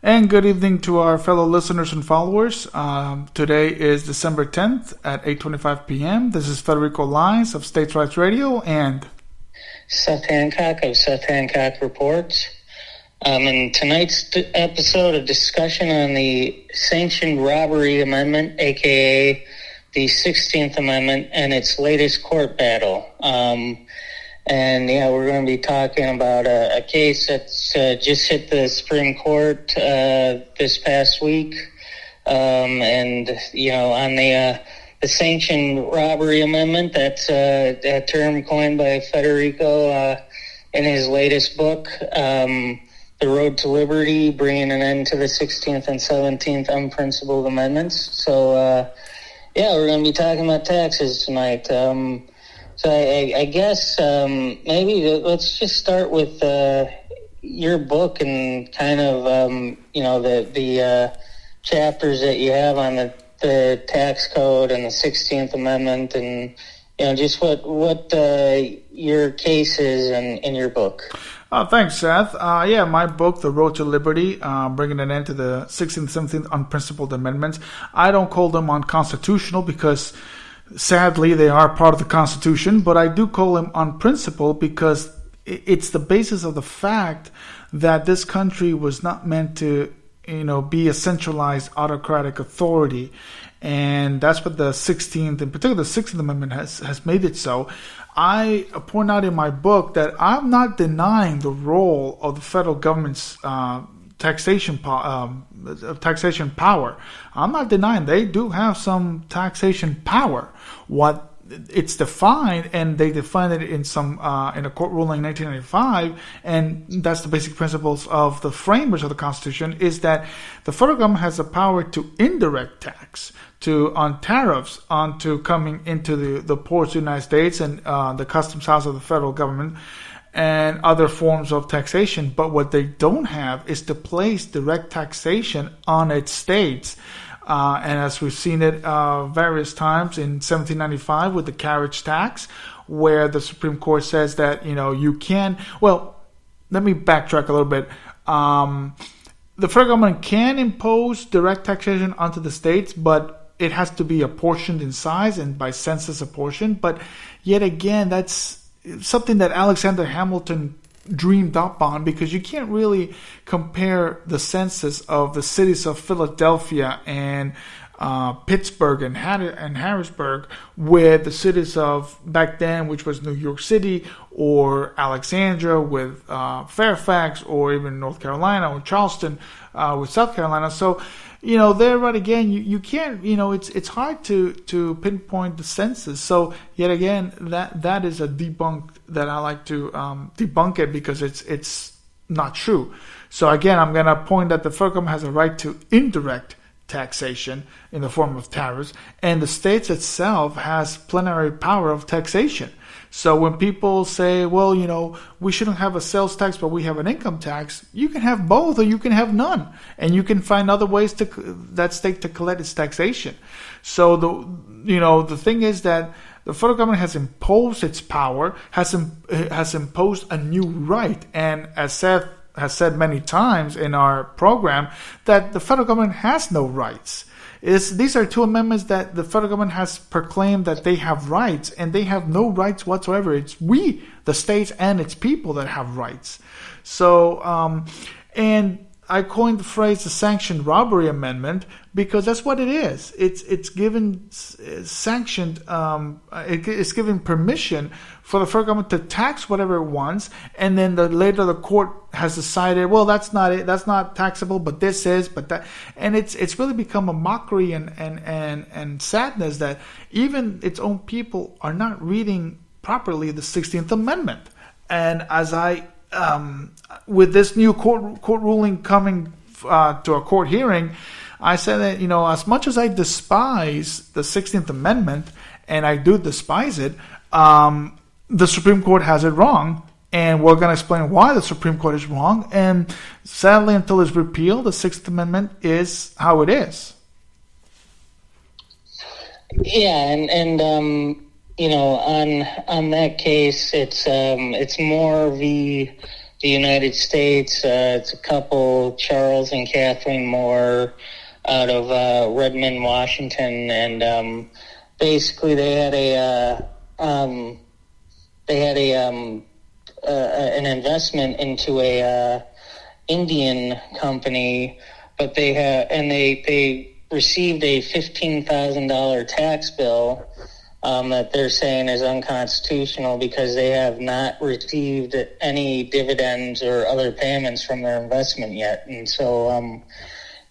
And good evening to our fellow listeners and followers. Today is December 10th at 8:25 p.m. This is Federico Lines of States Rights Radio and Seth Hancock of Seth Hancock Reports. In tonight's episode, a discussion on the Sanctioned Robbery Amendment, a.k.a. the 16th Amendment, and its latest court battle. We're going to be talking about a case that's just hit the Supreme Court this past week. On the Sanctioned Robbery Amendment, that's a term coined by Federico in his latest book, The Road to Liberty, Bringing an End to the 16th and 17th Unprincipled Amendments. So, we're going to be talking about taxes tonight. So I guess maybe let's just start with your book and kind of the chapters that you have on the tax code and the 16th Amendment, and just what your case is in your book. Thanks, Seth. My book, The Road to Liberty, Bringing an End to the 16th, 17th Unprincipled Amendments. I don't call them unconstitutional because sadly, they are part of the Constitution, but I do call them unprincipled because it's the basis of the fact that this country was not meant to, be a centralized autocratic authority. And that's what the 16th, in particular the 16th Amendment, has made it so. I point out in my book that I'm not denying the role of the federal government's taxation power. I'm not denying they do have some taxation power. What it's defined, and they defined it in a court ruling in 1995, and that's the basic principles of the framers of the Constitution, is that the federal government has the power to indirect tax on tariffs onto coming into the ports of the United States and the customs house of the federal government and other forms of taxation. But what they don't have is to place direct taxation on its states. And as we've seen it various times in 1795 with the carriage tax, where the Supreme Court says that, you can... Well, let me backtrack a little bit. The federal government can impose direct taxation onto the states, but it has to be apportioned in size and by census apportioned. But yet again, that's something that Alexander Hamilton dreamed up on, because you can't really compare the census of the cities of Philadelphia and Pittsburgh and Harrisburg with the cities of back then, which was New York City, or Alexandria with Fairfax, or even North Carolina, or Charleston with South Carolina. So, there right again, you can't, it's hard to pinpoint the census. So yet again, that is a debunk that I like to debunk it, because it's not true. So again, I'm going to point that the federal government has a right to indirect taxation in the form of tariffs, and the states itself has plenary power of taxation. So when people say, well, we shouldn't have a sales tax, but we have an income tax, you can have both or you can have none. And you can find other ways that state to collect its taxation. So the thing is that the federal government has imposed its power, has imposed a new right. And as Seth has said many times in our program, that the federal government has no rights. These are two amendments that the federal government has proclaimed that they have rights, and they have no rights whatsoever. It's we, the states, and its people that have rights. So, and I coined the phrase the Sanctioned Robbery Amendment because that's what it is. It's given sanctioned. It's given permission for the federal government to tax whatever it wants, and then later the court has decided, well, that's not it. That's not taxable, but this is, but that, and it's really become a mockery and sadness that even its own people are not reading properly the 16th Amendment. And as with this new court ruling coming to a court hearing, I said that, as much as I despise the 16th Amendment, and I do despise it, the Supreme Court has it wrong, and we're going to explain why the Supreme Court is wrong. And sadly, until it's repealed, the 16th Amendment is how it is. Yeah, and on that case, it's more the the United States. It's a couple, Charles and Kathleen Moore, out of Redmond, Washington, and basically they had an investment into a Indian company, but they received a $15,000 tax bill that they're saying is unconstitutional because they have not received any dividends or other payments from their investment yet. And so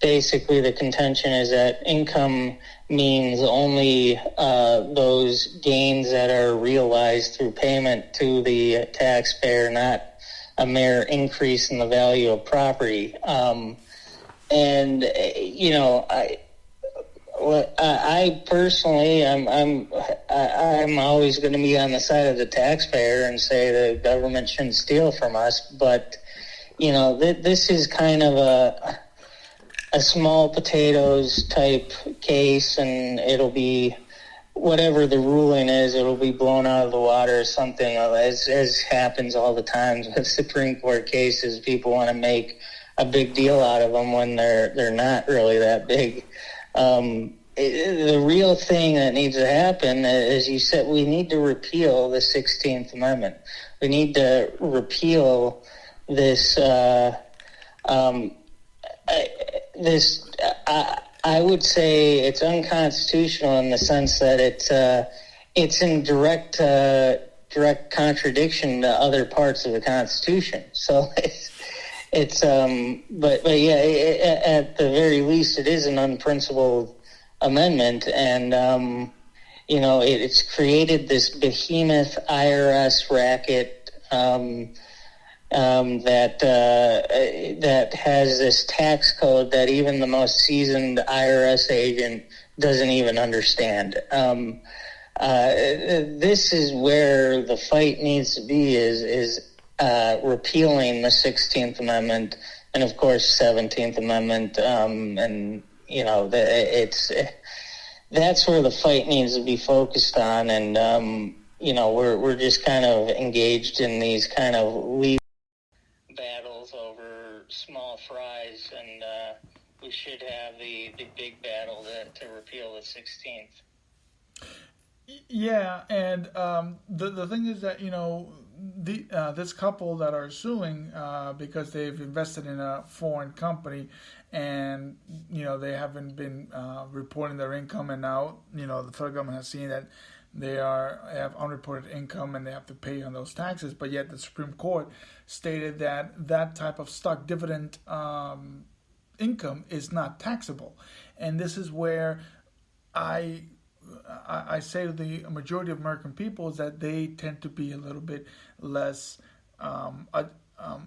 basically the contention is that income means only those gains that are realized through payment to the taxpayer, not a mere increase in the value of property. And you know, I personally, I'm always going to be on the side of the taxpayer and say the government shouldn't steal from us. But you know, this is kind of a small potatoes type case, and it'll be whatever the ruling is, it'll be blown out of the water or something. As happens all the time with Supreme Court cases, people want to make a big deal out of them when they're not really that big. The real thing that needs to happen, as you said, we need to repeal the 16th Amendment. We need to repeal this. I would say it's unconstitutional in the sense that it's in direct contradiction to other parts of the Constitution. So but yeah, at the very least, it is an unprincipled amendment, and you know, it's created this behemoth IRS racket that has this tax code that even the most seasoned IRS agent doesn't even understand. This is where the fight needs to be: is repealing the 16th Amendment and, of course, 17th Amendment, and you know, that's where the fight needs to be focused on. And you know, we're just kind of engaged in these kind of legal battles over small fries, and we should have the big battle to repeal the 16th. Yeah, and the thing is that, you know, this couple that are suing because they've invested in a foreign company, and you know, they haven't been reporting their income, and now, you know, the federal government has seen that they have unreported income and they have to pay on those taxes. But yet the Supreme Court stated that that type of stock dividend income is not taxable, and this is where I say to the majority of American people is that they tend to be a little bit less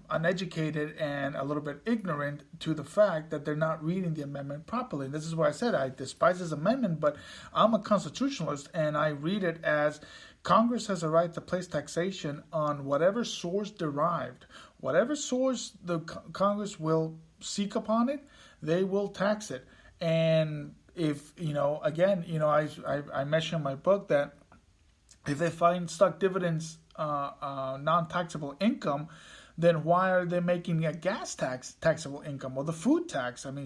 uneducated and a little bit ignorant to the fact that they're not reading the amendment properly. And this is why I said I despise this amendment, but I'm a constitutionalist, and I read it as Congress has a right to place taxation on whatever source derived. Whatever source the Congress will seek upon it, they will tax it. And if, you know, again, you know, I mentioned in my book that if they find stock dividends non-taxable income, then why are they making a gas tax taxable income, or the food tax? I mean,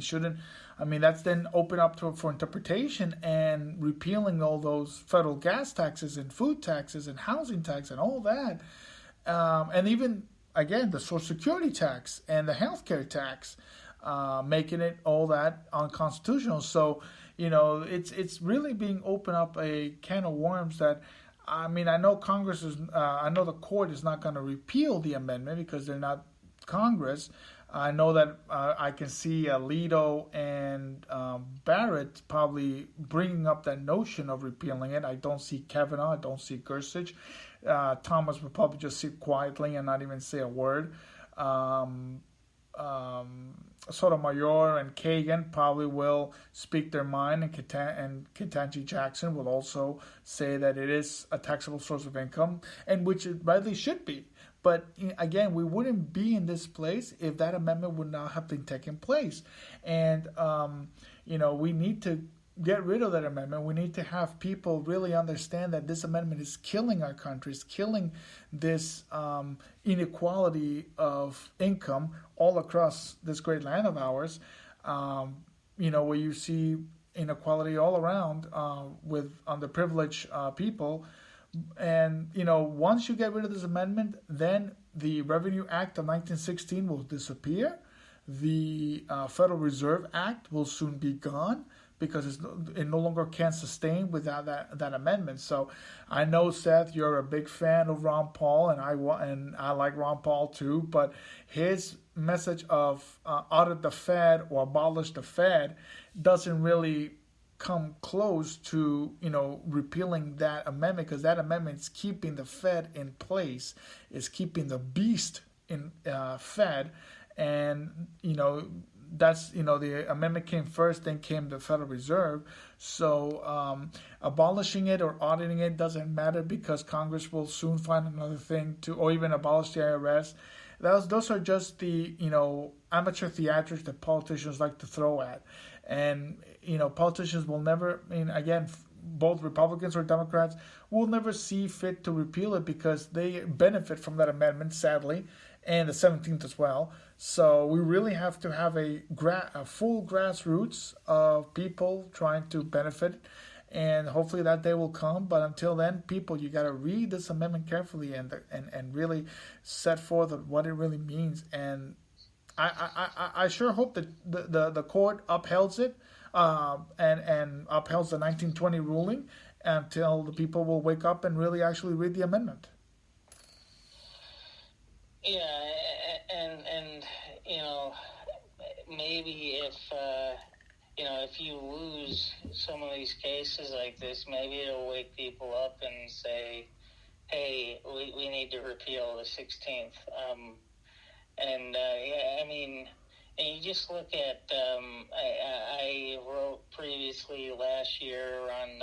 that's then open up for interpretation, and repealing all those federal gas taxes and food taxes and housing tax and all that, and even again the Social Security tax and the healthcare tax, making it all that unconstitutional. So, you know, it's really being open up a can of worms that, I mean, I know I know the court is not going to repeal the amendment because they're not Congress. I know that I can see Alito and Barrett probably bringing up that notion of repealing it. I don't see Kavanaugh. I don't see Gorsuch. Thomas will probably just sit quietly and not even say a word. Sotomayor and Kagan probably will speak their mind, and Ketanji Jackson will also say that it is a taxable source of income, and which it rightly should be. But again, we wouldn't be in this place if that amendment would not have been taking place. And you know, we need to get rid of that amendment. We need to have people really understand that this amendment is killing our country, is killing this inequality of income all across this great land of ours. Where you see inequality all around with underprivileged people. And once you get rid of this amendment, then the Revenue Act of 1916 will disappear. The Federal Reserve Act will soon be gone because it no longer can sustain without that amendment. So I know, Seth, you're a big fan of Ron Paul, and I like Ron Paul too. But his message of audit the Fed or abolish the Fed doesn't really come close to repealing that amendment, because that amendment is keeping the Fed in place, is keeping the beast in Fed, and that's the amendment came first, then came the Federal Reserve. So abolishing it or auditing it doesn't matter, because Congress will soon find another thing to, or even abolish the IRS. Those are just the amateur theatrics that politicians like to throw at. And politicians will never, again, both Republicans or Democrats will never see fit to repeal it, because they benefit from that amendment, sadly, and the 17th as well. So we really have to have a full grassroots of people trying to benefit, and hopefully that day will come. But until then, people, you got to read this amendment carefully and really set forth what it really means. And I sure hope that the court upheld it and upheld the 1920 ruling until the people will wake up and really actually read the amendment. Yeah, and maybe if you lose some of these cases like this, maybe it'll wake people up and say, hey, we need to repeal the 16th. And you just look at, I wrote previously last year on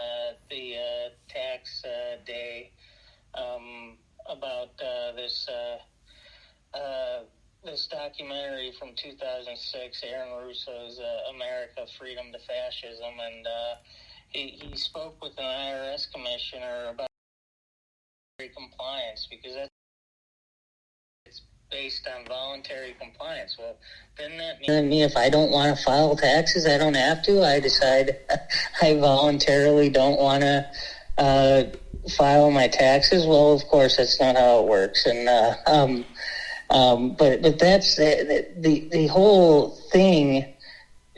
the tax day about this documentary from 2006, Aaron Russo's America, Freedom to Fascism, and he spoke with an IRS commissioner about compliance, because it's based on voluntary compliance. Well, doesn't that mean if I don't want to file taxes, I don't have to? I decide I voluntarily don't want to file my taxes? Well, of course, that's not how it works. And but that's the whole thing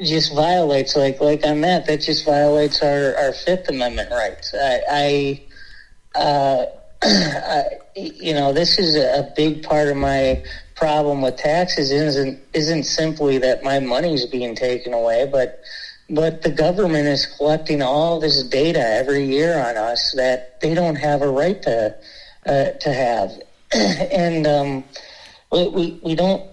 just violates, like on that just violates our Fifth Amendment rights. This is a big part of my problem with taxes isn't simply that my money's being taken away, but the government is collecting all this data every year on us that they don't have a right to have, and we don't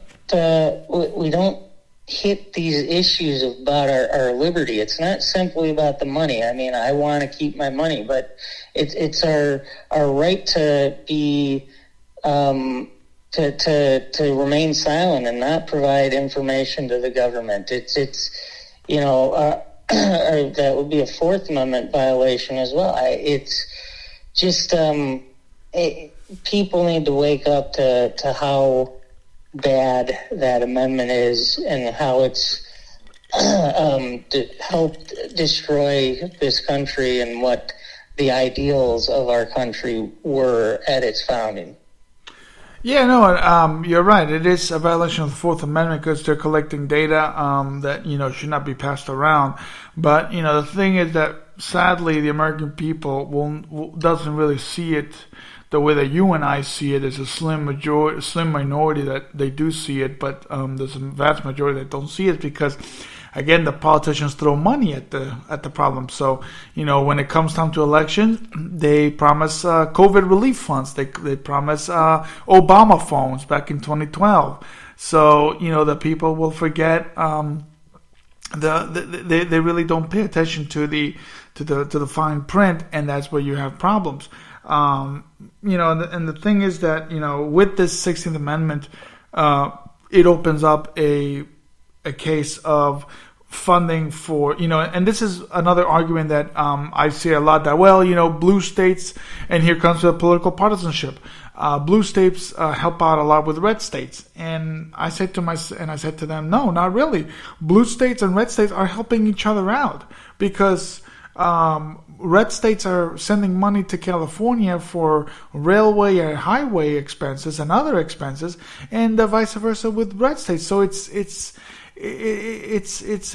hit these issues about our liberty. It's not simply about the money. I mean, I want to keep my money, but it's our right to be to remain silent and not provide information to the government. It's that would be a Fourth Amendment violation as well. It's just people need to wake up to how bad that amendment is and how it's helped destroy this country and what the ideals of our country were at its founding. Yeah, no, you're right. It is a violation of the Fourth Amendment because they're collecting data that should not be passed around. But the thing is that sadly the American people doesn't really see it the way that you and I see it. There's a slim minority that they do see it, but there's a vast majority that don't see it because, again, the politicians throw money at the problem. So when it comes time to elections, they promise COVID relief funds. They promise Obama phones back in 2012. So the people will forget. They really don't pay attention to the fine print, and that's where you have problems. And the thing is that with this 16th Amendment, it opens up a case of funding for, and this is another argument that I see a lot, that, blue states, and here comes the political partisanship. Blue states help out a lot with red states, and I said to them, no, not really. Blue states and red states are helping each other out, because red states are sending money to California for railway and highway expenses and other expenses, and vice versa with red states. So it's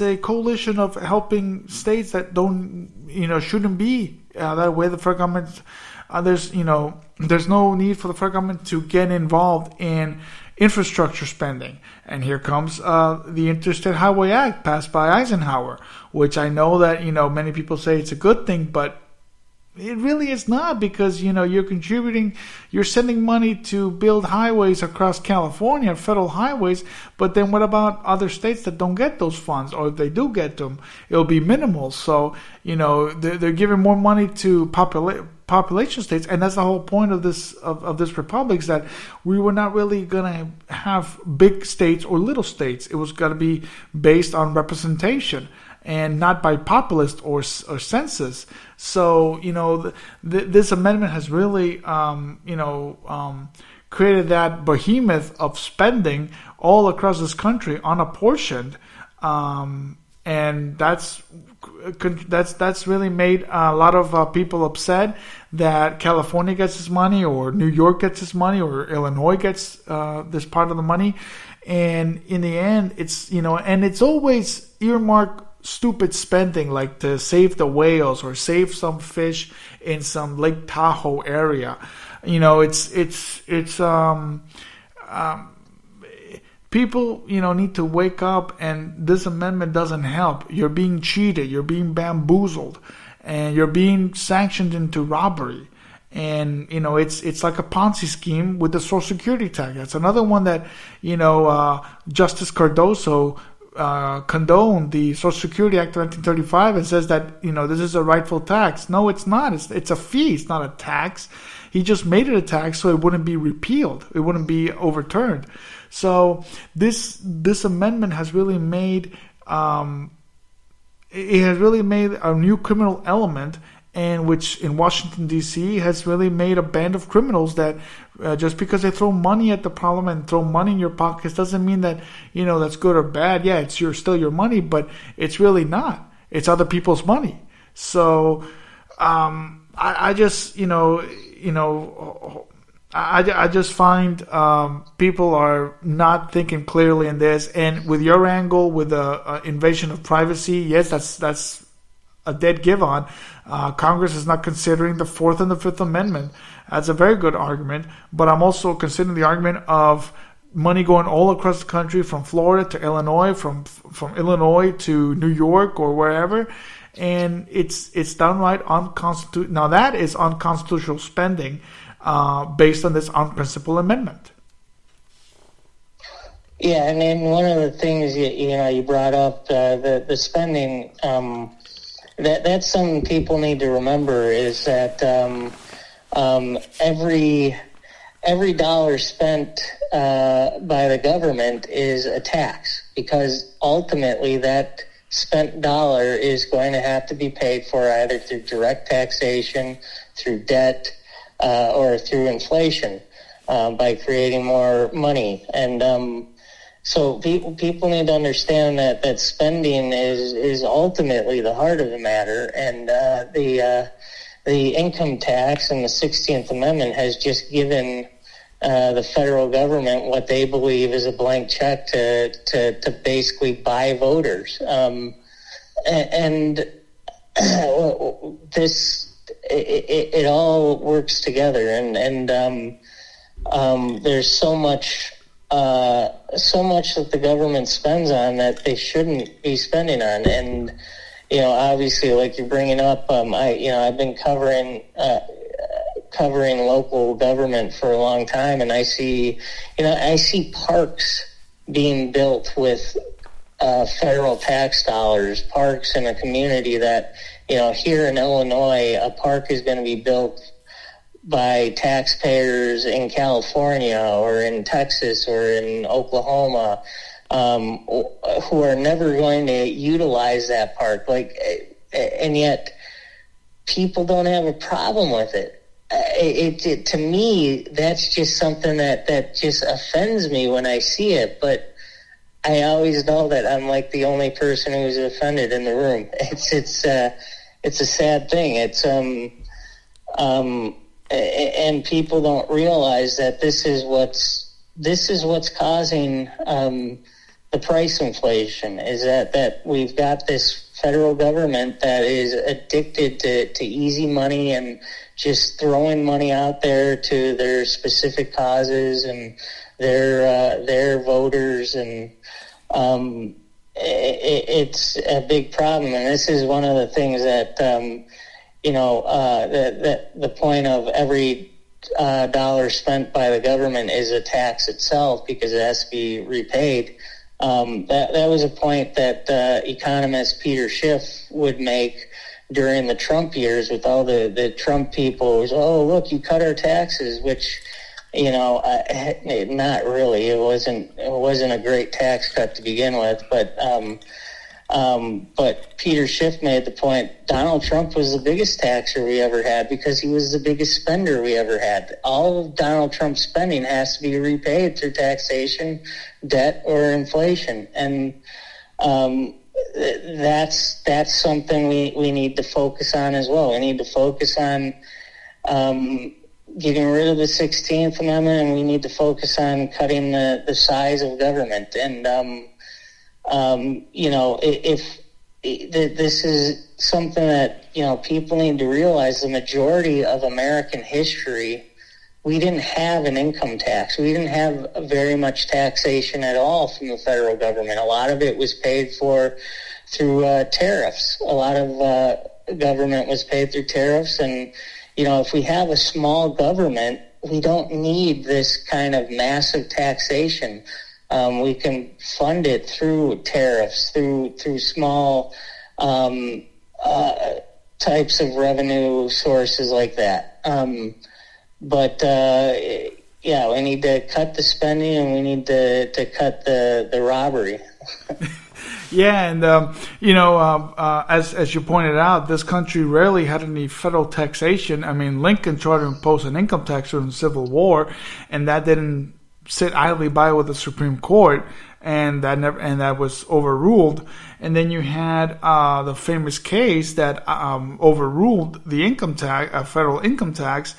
a coalition of helping states that don't, shouldn't be that way. The federal government, there's no need for the federal government to get involved in infrastructure spending. And here comes the Interstate Highway Act passed by Eisenhower, which I know that, many people say it's a good thing, but it really is not, because, you're sending money to build highways across California, federal highways, but then what about other states that don't get those funds? Or if they do get them, it'll be minimal. So, they're giving more money to population states, and that's the whole point of this republic, is that we were not really going to have big states or little states. It was going to be based on representation and not by populist or census. So, this amendment has really, created that behemoth of spending all across this country, unapportioned, and that's really made a lot of people upset that California gets this money, or New York gets this money, or Illinois gets this part of the money. And in the end, it's, and it's always earmarked stupid spending, like to save the whales or save some fish in some Lake Tahoe area. People, need to wake up, and this amendment doesn't help. You're being cheated, you're being bamboozled, and you're being sanctioned into robbery. And, it's like a Ponzi scheme with the Social Security tax. That's another one that, Justice Cardoso condoned the Social Security Act of 1935 and says that, this is a rightful tax. No, it's not. It's a fee. It's not a tax. He just made it a tax so it wouldn't be repealed. It wouldn't be overturned. So this amendment has really made a new criminal element, and which in Washington, D.C. has really made a band of criminals that just because they throw money at the problem and throw money in your pockets doesn't mean that, that's good or bad. Yeah, it's still your money, but it's really not. It's other people's money. So I just, I just find people are not thinking clearly in this. And with your angle, with the invasion of privacy, yes, that's a dead give on. Congress is not considering the Fourth and the Fifth Amendment. That's a very good argument. But I'm also considering the argument of money going all across the country, from Florida to Illinois, from Illinois to New York or wherever. And it's downright unconstitutional. Now that is unconstitutional spending based on this unprincipled amendment. Yeah, and then one of the things you brought up, the spending, that's something people need to remember, is that every dollar spent by the government is a tax, because ultimately that spent dollar is going to have to be paid for either through direct taxation, through debt, or through inflation, by creating more money. And so people need to understand that spending is ultimately the heart of the matter. And the income tax and the 16th Amendment has just given the federal government what they believe is a blank check to basically buy voters. And this it all works together, and there's so much that the government spends on that they shouldn't be spending on. And obviously, like you're bringing up, I've been covering local government for a long time, and I see parks being built with federal tax dollars, parks in a community that, here in Illinois, a park is going to be built by taxpayers in California or in Texas or in Oklahoma. who are never going to utilize that park. And yet people don't have a problem with it. It to me, that's just something that just offends me when I see it. But I always know that I'm like the only person who's offended in the room. It's a sad thing. And people don't realize that this is what's causing the price inflation. Is that we've got this federal government that is addicted to easy money and just throwing money out there to their specific causes and their voters, and it's a big problem. And this is one of the things that the point of every dollar spent by the government is a tax itself, because it has to be repaid. That was a point that economist Peter Schiff would make during the Trump years with all the Trump people. Was, oh, look, you cut our taxes, which, not really. It wasn't a great tax cut to begin with, but Peter Schiff made the point, Donald Trump was the biggest taxer we ever had because he was the biggest spender we ever had. All of Donald Trump's spending has to be repaid through taxation, debt, or inflation. And that's something we need to focus on as well. We need to focus on getting rid of the 16th Amendment, and we need to focus on cutting the size of government. And this is something that, people need to realize. The majority of American history, we didn't have an income tax. We didn't have very much taxation at all from the federal government. A lot of it was paid for through tariffs. A lot of government was paid through tariffs. And, if we have a small government, we don't need this kind of massive taxation. We can fund it through tariffs, through small types of revenue sources like that. We need to cut the spending, and we need to cut the robbery. Yeah, and as you pointed out, this country rarely had any federal taxation. I mean, Lincoln tried to impose an income tax during the Civil War, and that didn't sit idly by with the Supreme Court, and that was overruled. And then you had the famous case that overruled the income tax, federal income tax,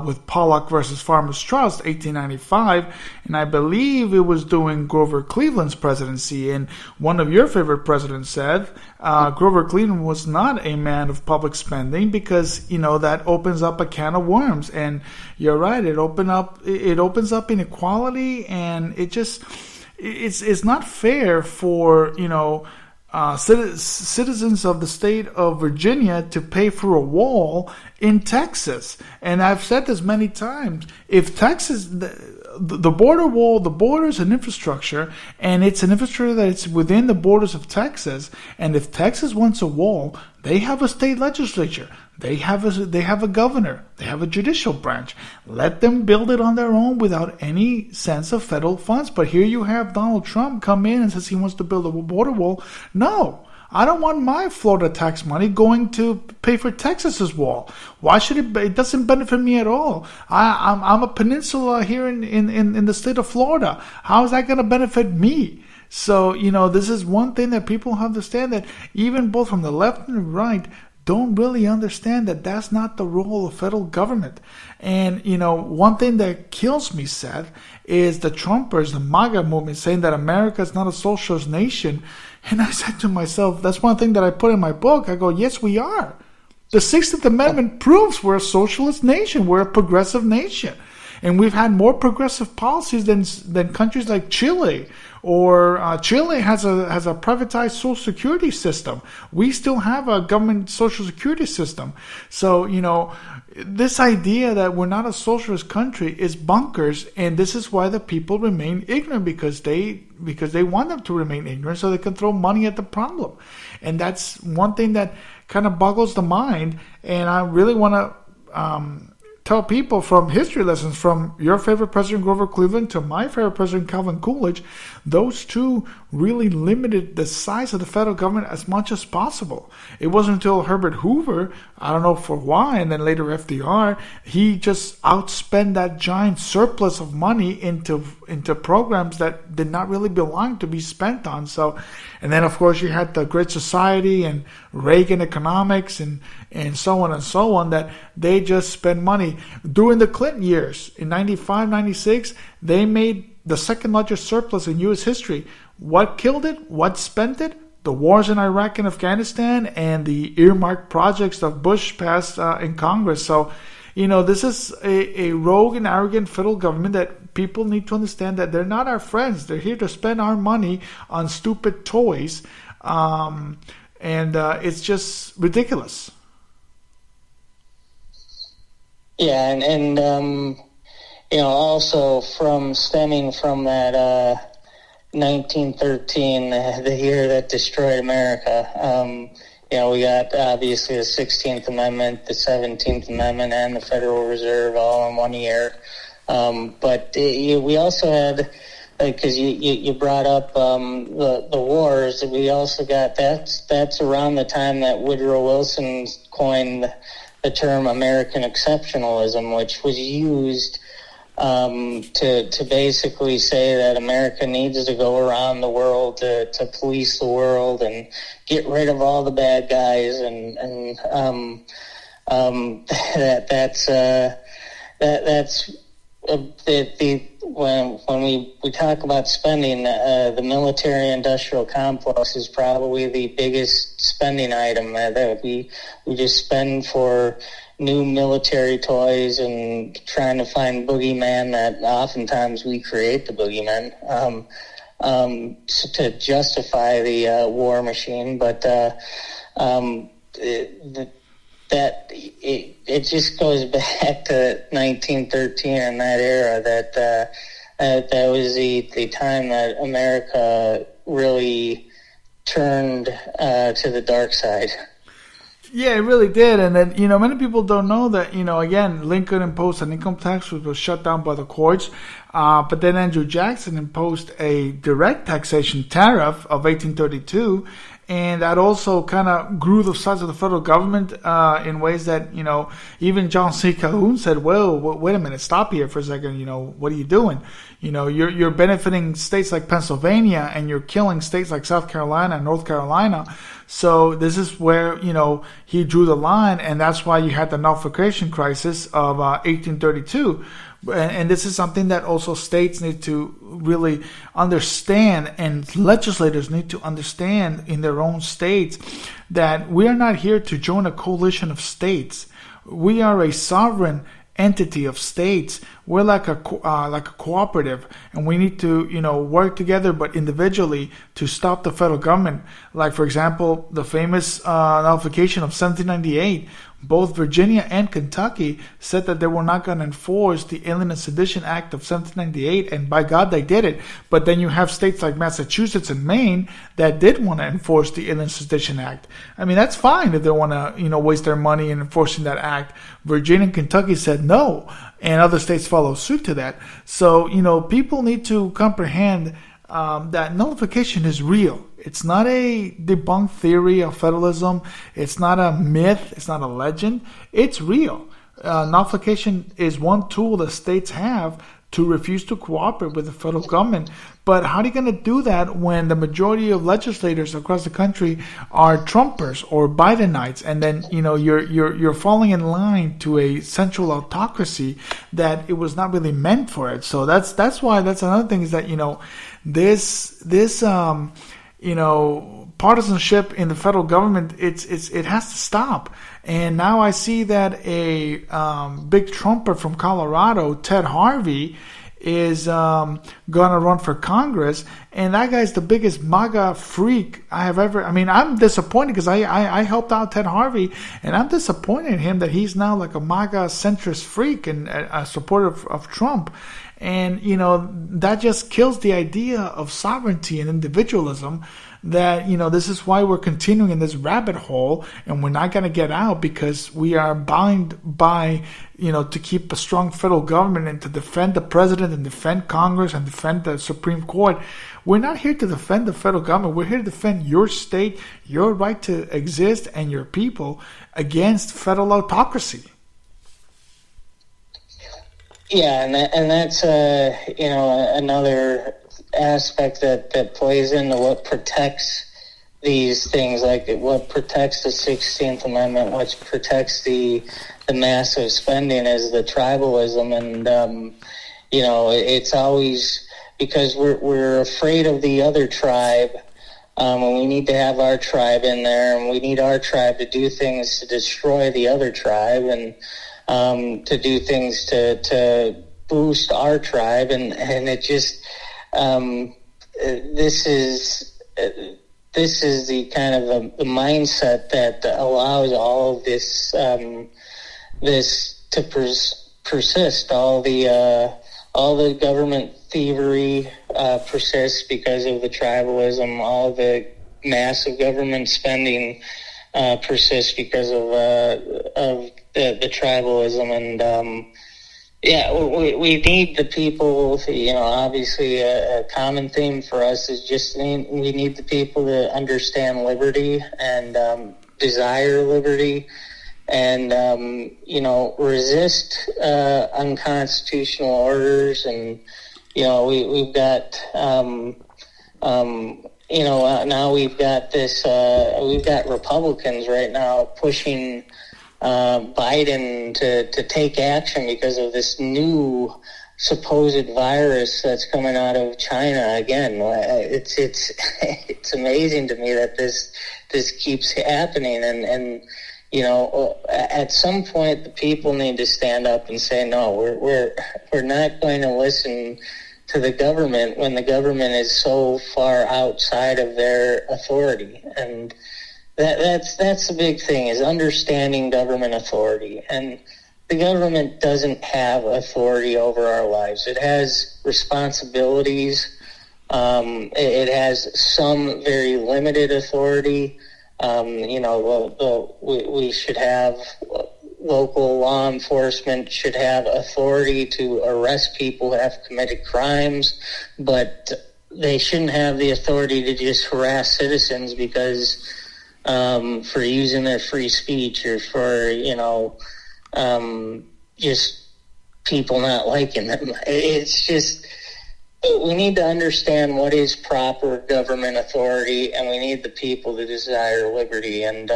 with Pollock versus Farmers Trust, 1895, and I believe it was during Grover Cleveland's presidency. And one of your favorite presidents said Grover Cleveland was not a man of public spending because that opens up a can of worms. And you're right, it opens up inequality, and it's not fair for citizens of the state of Virginia to pay for a wall in Texas. And I've said this many times. If Texas, the border wall, the border is an infrastructure, and it's an infrastructure that's within the borders of Texas. And if Texas wants a wall, they have a state legislature. They have a governor. They have a judicial branch. Let them build it on their own without any sense of federal funds. But here you have Donald Trump come in and says he wants to build a border wall. No, I don't want my Florida tax money going to pay for Texas's wall. Why should it? It doesn't benefit me at all. I'm a peninsula here in the state of Florida. How is that going to benefit me? So this is one thing that people have to understand, that even both from the left and the right don't really understand that that's not the role of federal government. And, one thing that kills me, Seth, is the Trumpers, the MAGA movement, saying that America is not a socialist nation. And I said to myself, that's one thing that I put in my book. I go, yes, we are. The 16th Amendment proves we're a socialist nation. We're a progressive nation. And we've had more progressive policies than countries like Chile. Or Chile has a privatized social security system. We still have a government social security system. So, this idea that we're not a socialist country is bonkers, and this is why the people remain ignorant, because they want them to remain ignorant so they can throw money at the problem. And that's one thing that kind of boggles the mind, and I really want to tell people from history lessons, from your favorite president Grover Cleveland to my favorite president Calvin Coolidge, those two really limited the size of the federal government as much as possible. It wasn't until Herbert Hoover, I don't know for why, and then later FDR, he just outspent that giant surplus of money into programs that did not really belong to be spent on. So, and then of course you had the Great Society and Reagan economics and so on and so on, that they just spend money. During the Clinton years, in 95, 96, they made the second largest surplus in U.S. history. What killed it? What spent it? The wars in Iraq and Afghanistan and the earmarked projects that Bush passed in Congress. So, this is a rogue and arrogant federal government that people need to understand that they're not our friends. They're here to spend our money on stupid toys. And it's just ridiculous. Yeah, and also stemming from that 1913, the year that destroyed America. We got obviously the 16th Amendment, the 17th Amendment, and the Federal Reserve all in 1 year. But we also had, because you brought up the wars, we also got, that's around the time that Woodrow Wilson coined the term American exceptionalism, which was used to basically say that America needs to go around the world to police the world and get rid of all the bad guys, when we talk about spending, the military-industrial complex is probably the biggest spending item that we just spend for new military toys and trying to find boogeyman that oftentimes we create the boogeyman to justify the war machine. But it just goes back to 1913 and that era that was the time that America really turned to the dark side. Yeah, it really did. And then, many people don't know that, again, Lincoln imposed an income tax which was shut down by the courts. But then Andrew Jackson imposed a direct taxation tariff of 1832. And that also kind of grew the size of the federal government in ways that, even John C. Calhoun said, well, wait a minute, stop here for a second. What are you doing? You're benefiting states like Pennsylvania and you're killing states like South Carolina and North Carolina. So this is where, he drew the line, and that's why you had the nullification crisis of 1832. And this is something that also states need to really understand, and legislators need to understand in their own states, that we are not here to join a coalition of states. We are a sovereign entity of states. We're like a cooperative, and we need to work together, but individually, to stop the federal government. Like, for example, the famous nullification of 1798. Both Virginia and Kentucky said that they were not going to enforce the Alien and Sedition Act of 1798, and by God, they did it. But then you have states like Massachusetts and Maine that did want to enforce the Alien and Sedition Act. I mean, that's fine if they want to, waste their money in enforcing that act. Virginia and Kentucky said no, and other states follow suit to that. So, people need to comprehend that nullification is real. It's not a debunked theory of federalism. It's not a myth. It's not a legend. It's real. Nullification is one tool that states have to refuse to cooperate with the federal government. But how are you going to do that when the majority of legislators across the country are Trumpers or Bidenites, and then you're falling in line to a central autocracy that it was not really meant for it. So that's why that's another thing, is that this partisanship in the federal government, it has to stop. And now I see that a big Trumper from Colorado, Ted Harvey, is going to run for Congress, and that guy's the biggest MAGA freak I have ever. I mean, I'm disappointed because I helped out Ted Harvey, and I'm disappointed in him that he's now like a MAGA centrist freak and a supporter of Trump. And that just kills the idea of sovereignty and individualism that, this is why we're continuing in this rabbit hole, and we're not going to get out because we are bound by, to keep a strong federal government and to defend the president and defend Congress and defend the Supreme Court. We're not here to defend the federal government. We're here to defend your state, your right to exist, and your people against federal autocracy. Yeah, and that's another aspect that plays into what protects these things, like what protects the 16th Amendment, what protects the massive spending is the tribalism, and it's always because we're afraid of the other tribe, and we need to have our tribe in there, and we need our tribe to do things to destroy the other tribe, and to do things to boost our tribe, and it just this is the kind of the mindset that allows all of this to persist. All the government thievery persists because of the tribalism. All the massive government spending persists because of the tribalism, and we need the people. Obviously, a common theme for us is just we need the people to understand liberty and desire liberty, and resist unconstitutional orders. And we've got now we've got this. We've got Republicans right now pushing Biden to take action because of this new supposed virus that's coming out of China. Again, it's amazing to me that this keeps happening, and at some point the people need to stand up and say, no, we're not going to listen to the government when the government is so far outside of their authority. And that's the big thing, is understanding government authority. And the government doesn't have authority over our lives. It has responsibilities. It has some very limited authority. We should have local law enforcement should have authority to arrest people who have committed crimes, but they shouldn't have the authority to just harass citizens because for using their free speech, or for just people not liking them. It's just, we need to understand what is proper government authority, and we need the people to desire liberty, and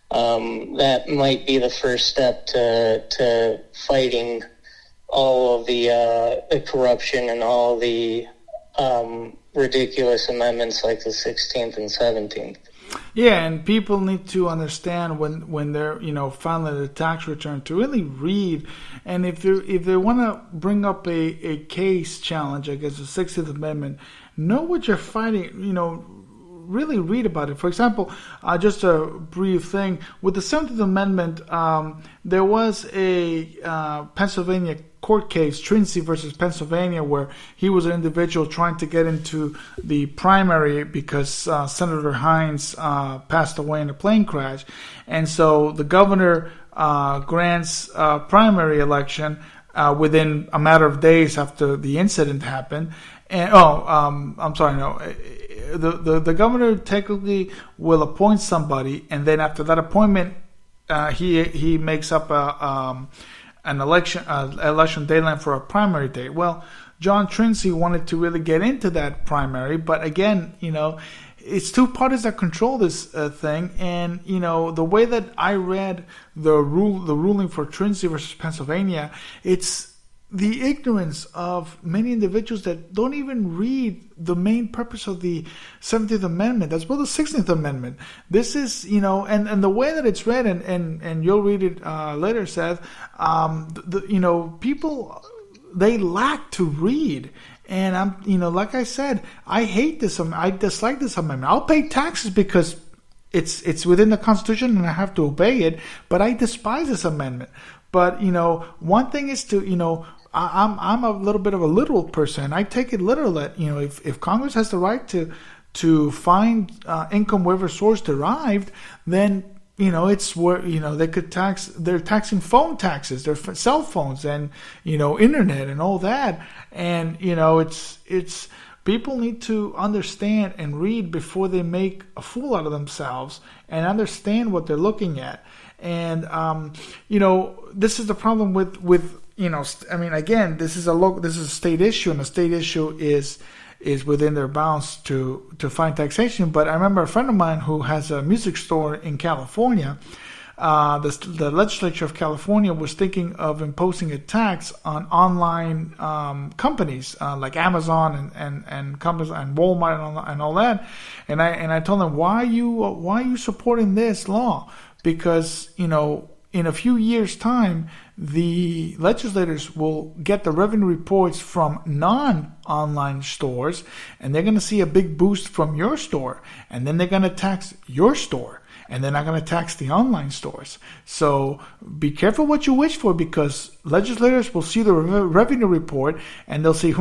that might be the first step to fighting all of the corruption and all the ridiculous amendments like the 16th and 17th. Yeah, and people need to understand when they're filing the tax return to really read, and if they want to bring up a case challenge against the 16th Amendment, know what you're fighting. Really read about it. For example, just a brief thing with the 17th Amendment, there was a Pennsylvania court case, Trincy versus Pennsylvania, where he was an individual trying to get into the primary because Senator Hines passed away in a plane crash, and so the governor grants a primary election within a matter of days after the incident happened. And I'm sorry, no. The governor technically will appoint somebody, and then after that appointment, he makes up an election deadline for a primary date. Well, John Trincy wanted to really get into that primary, but again, it's two parties that control this thing, and the way that I read the ruling for Trincy versus Pennsylvania, it's the ignorance of many individuals that don't even read the main purpose of the 17th Amendment, as well as the 16th Amendment. This is, and the way that it's read, and you'll read it later, Seth, people, they lack to read. And I'm, like I said, I hate this. I dislike this amendment. I'll pay taxes because it's within the Constitution and I have to obey it, but I despise this amendment. But, one thing is to, I'm a little bit of a literal person. I take it literal that, if Congress has the right to to find income wherever source derived, then it's where they could tax. They're taxing phone taxes, their cell phones, and internet and all that. And it's people need to understand and read before they make a fool out of themselves and understand what they're looking at. And this is the problem with again, this is a state issue, and a state issue is within their bounds to find taxation. But I remember a friend of mine who has a music store in California. The legislature of California was thinking of imposing a tax on online companies like Amazon and companies and Walmart and all that. And I told them, why are you supporting this law? Because in a few years' time, the legislators will get the revenue reports from non-online stores, and they're going to see a big boost from your store, and then they're going to tax your store, and they're not going to tax the online stores. So be careful what you wish for, because legislators will see the revenue report and they'll see,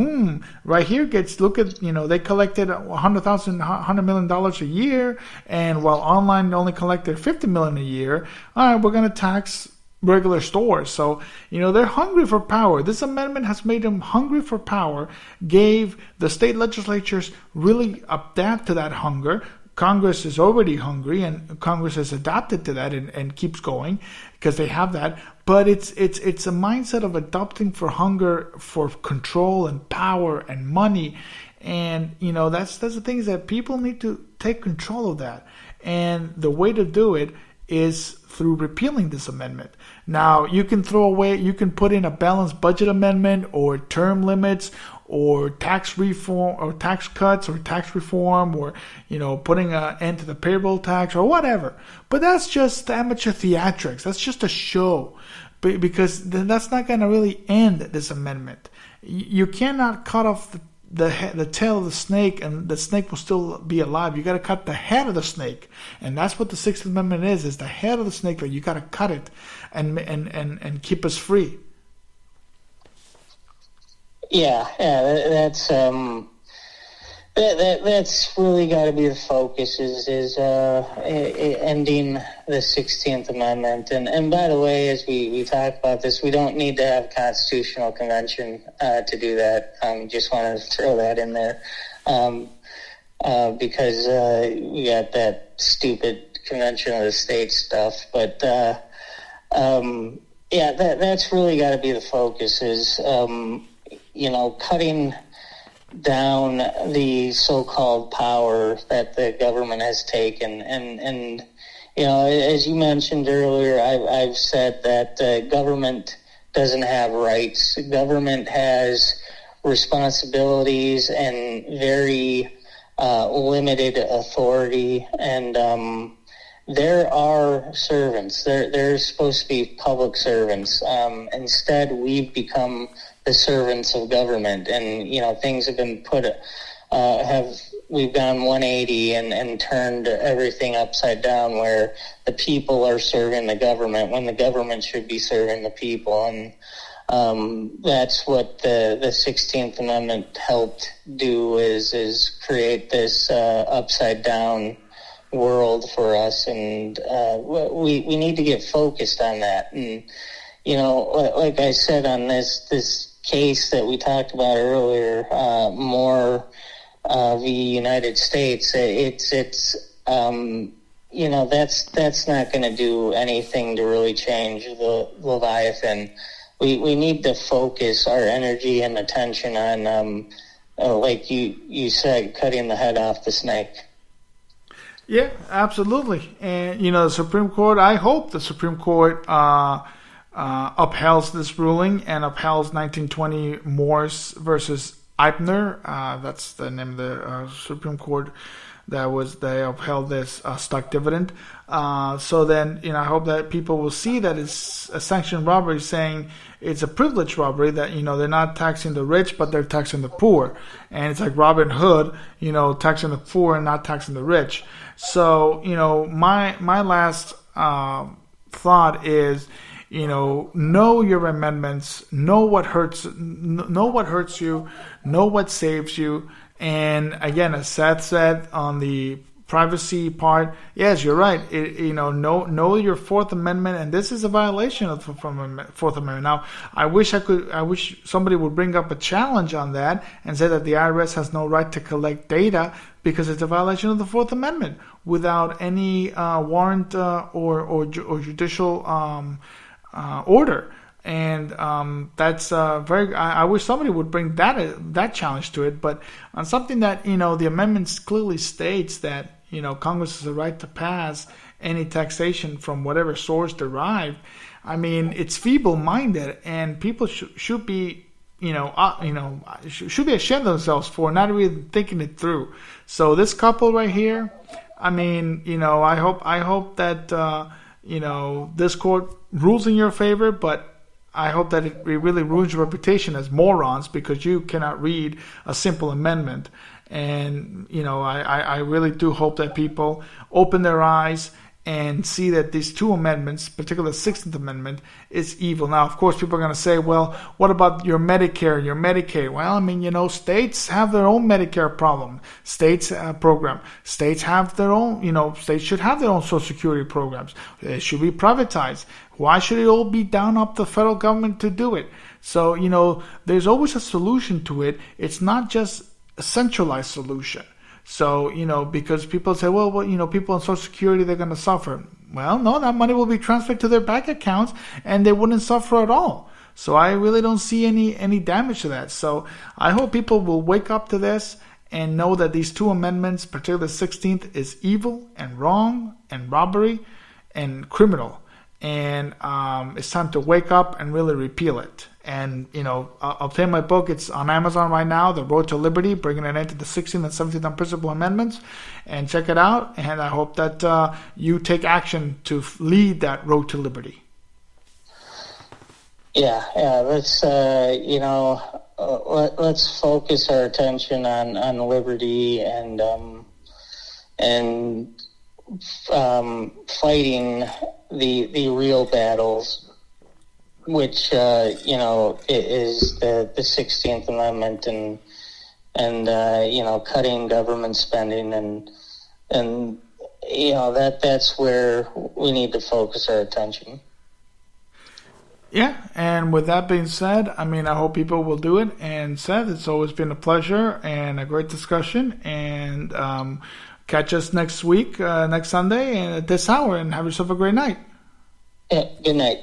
right here they collected $100 million a year, and while online only collected $50 million a year, all right, we're going to tax regular stores. So, they're hungry for power. This amendment has made them hungry for power, gave the state legislatures really adapt to that hunger. Congress is already hungry, and Congress has adapted to that and keeps going because they have that. But it's a mindset of adopting for hunger for control and power and money, and that's the things that people need to take control of that. And the way to do it is through repealing this amendment. Now, you can put in a balanced budget amendment or term limits or tax reform or tax cuts or tax reform or, putting an end to the payroll tax or whatever. But that's just amateur theatrics. That's just a show, because then that's not going to really end this amendment. You cannot cut off the tail of the snake and the snake will still be alive. You got to cut the head of the snake, and that's what the Sixth Amendment is the head of the snake. That you got to cut it and keep us free. Yeah, that's really got to be the focus is ending the 16th Amendment. And by the way, as we talk about this, we don't need to have a constitutional convention to do that. Just wanted to throw that in there because we got that stupid Convention of the States stuff. But that's really got to be the focus is cutting down the so-called power that the government has taken. And as you mentioned earlier, I've said that government doesn't have rights. Government has responsibilities and very limited authority. And there are servants. They're supposed to be public servants. Instead, we've become the servants of government, and things have been we've gone 180 and turned everything upside down, where the people are serving the government when the government should be serving the people. And that's what the 16th Amendment helped do is create this upside down world for us, and we need to get focused on that. And like I said, on this case that we talked about earlier, Moore v. United States, it's that's not going to do anything to really change the Leviathan. We need to focus our energy and attention on, like you said, cutting the head off the snake. Yeah, absolutely. And the Supreme Court, I hope the Supreme Court upheld this ruling and upheld 1920 Morse versus Eibner. That's the name of the Supreme Court. They upheld this stock dividend. So then, I hope that people will see that it's a sanctioned robbery, saying it's a privilege robbery, that, they're not taxing the rich, but they're taxing the poor. And it's like Robin Hood, taxing the poor and not taxing the rich. So, my last thought is, know your amendments, know what hurts you, know what saves you, And again, as Seth said on the privacy part, yes, you're right. Know your Fourth Amendment, and this is a violation of the Fourth Amendment. Now, I wish somebody would bring up a challenge on that and say that the IRS has no right to collect data because it's a violation of the Fourth Amendment without any warrant or judicial order. And that's very. I wish somebody would bring that challenge to it. But on something that the amendment clearly states that Congress has the right to pass any taxation from whatever source derived. I mean, it's feeble-minded, and people should be should be ashamed of themselves for not really thinking it through. So this couple right here, I mean, I hope that this court rules in your favor, but I hope that it really ruins your reputation as morons because you cannot read a simple amendment. And, I really do hope that people open their eyes and see that these two amendments, particularly the 16th Amendment, is evil. Now, of course, people are going to say, well, what about your Medicare, your Medicaid? Well, I mean, states have their own Medicare program, program. States have their own, states should have their own Social Security programs. It should be privatized. Why should it all be down up the federal government to do it? So, there's always a solution to it. It's not just a centralized solution. So, because people say, well, people on Social Security, they're going to suffer. Well, no, that money will be transferred to their bank accounts and they wouldn't suffer at all. So I really don't see any damage to that. So I hope people will wake up to this and know that these two amendments, particularly the 16th, is evil and wrong and robbery and criminal. And it's time to wake up and really repeal it. And, I'll obtain my book. It's on Amazon right now, The Road to Liberty, bringing an end to the 16th and 17th Unprincipled Amendments. And check it out. And I hope that you take action to lead that road to liberty. Yeah. Let's, let's focus our attention on liberty and fighting the real battles, which is the 16th Amendment and cutting government spending and that's where we need to focus our attention. Yeah, and with that being said, I mean, I hope people will do it. And Seth, it's always been a pleasure and a great discussion. And catch us next week, next Sunday, and at this hour, and have yourself a great night. Yeah, good night.